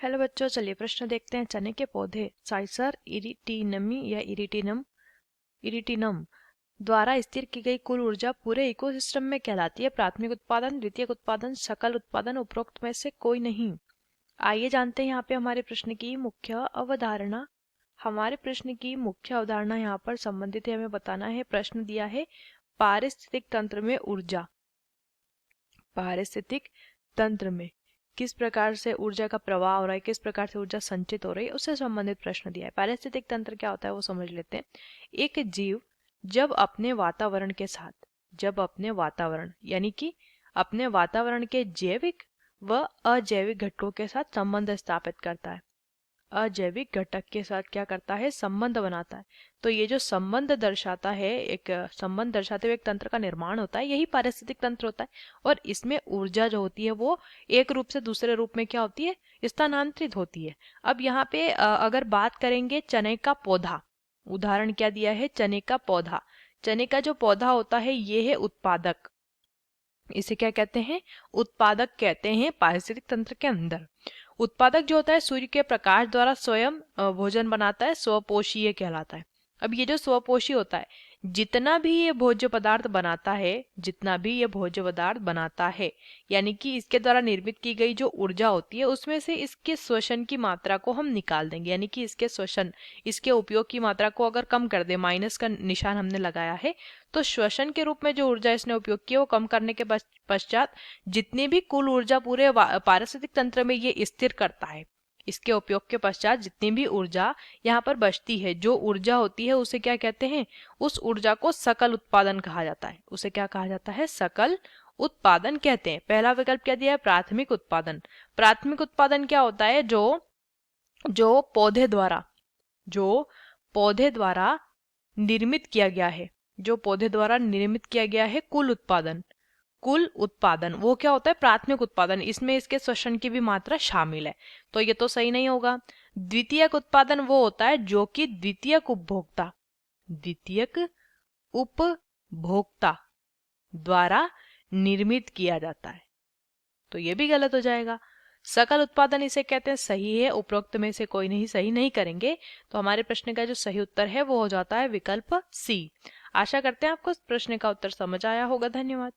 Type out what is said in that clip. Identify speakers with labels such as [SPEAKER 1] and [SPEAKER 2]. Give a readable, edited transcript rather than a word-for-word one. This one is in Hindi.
[SPEAKER 1] हेलो बच्चों, चलिए प्रश्न देखते हैं। चने के पौधे साइसर इरिटिनमी या इरिटिनम द्वारा स्थिर की गई कुल ऊर्जा पूरे इकोसिस्टम में कहलाती है। प्राथमिक उत्पादन, द्वितीयक उत्पादन, सकल उत्पादन, उपरोक्त में से कोई नहीं। आइए जानते हैं यहाँ पे हमारे प्रश्न की मुख्य अवधारणा। हमारे प्रश्न की मुख्य अवधारणा यहाँ पर संबंधित है, हमें बताना है। प्रश्न दिया है पारिस्थितिक तंत्र में ऊर्जा। पारिस्थितिक तंत्र में किस प्रकार से ऊर्जा का प्रवाह हो रहा है, किस प्रकार से ऊर्जा संचित हो रही है, उससे संबंधित प्रश्न दिया है। पारिस्थितिक तंत्र क्या होता है वो समझ लेते हैं। एक जीव जब अपने वातावरण यानी कि अपने वातावरण के जैविक व अजैविक घटकों के साथ संबंध स्थापित करता है, अजैविक घटक के साथ क्या करता है, संबंध बनाता है। तो ये जो संबंध दर्शाता है, एक संबंध दर्शाते हुए एक तंत्र का निर्माण होता है, यही पारिस्थितिक तंत्र होता है। और इसमें ऊर्जा जो होती है वो एक रूप से दूसरे रूप में क्या होती है, स्थानांतरित होती है। अब यहाँ पे अगर बात करेंगे चने का पौधा, उदाहरण क्या दिया है, चने का पौधा। चने का जो पौधा होता है ये है उत्पादक। इसे क्या कहते हैं, उत्पादक कहते हैं पारिस्थितिक तंत्र के अंदर। उत्पादक जो होता है सूर्य के प्रकाश द्वारा स्वयं भोजन बनाता है, स्वपोषीय कहलाता है। अब ये जो स्वपोषी होता है, जितना भी ये भोज्य पदार्थ बनाता है, यानी कि इसके द्वारा निर्मित की गई जो ऊर्जा होती है उसमें से इसके श्वसन की मात्रा को हम निकाल देंगे, यानी कि इसके उपयोग की मात्रा को अगर कम कर दे, माइनस का निशान हमने लगाया है, तो श्वसन के रूप में जो ऊर्जा इसने उपयोग की है वो कम करने के पश्चात जितनी भी कुल ऊर्जा पूरे पारिस्थितिक तंत्र में ये स्थिर करता है, इसके उपयोग के पश्चात जितनी भी ऊर्जा यहाँ पर बचती है, जो ऊर्जा होती है उसे क्या कहते हैं, उस ऊर्जा को सकल उत्पादन कहा जाता है। उसे क्या कहा जाता है, सकल उत्पादन कहते हैं। पहला विकल्प क्या दिया है, प्राथमिक उत्पादन। प्राथमिक उत्पादन क्या होता है, जो पौधे द्वारा निर्मित किया गया है, जो पौधे द्वारा निर्मित किया गया है कुल उत्पादन वो क्या होता है, प्राथमिक उत्पादन। इसमें इसके श्वसन की भी मात्रा शामिल है, तो ये तो सही नहीं होगा। द्वितीयक उत्पादन वो होता है जो कि द्वितीयक उपभोक्ता द्वारा निर्मित किया जाता है, तो ये भी गलत हो जाएगा। सकल उत्पादन इसे कहते हैं, सही है। उपरोक्त में से कोई नहीं सही नहीं करेंगे, तो हमारे प्रश्न का जो सही उत्तर है वो हो जाता है विकल्प सी। आशा करते हैं आपको इस प्रश्न का उत्तर समझ आया होगा। धन्यवाद।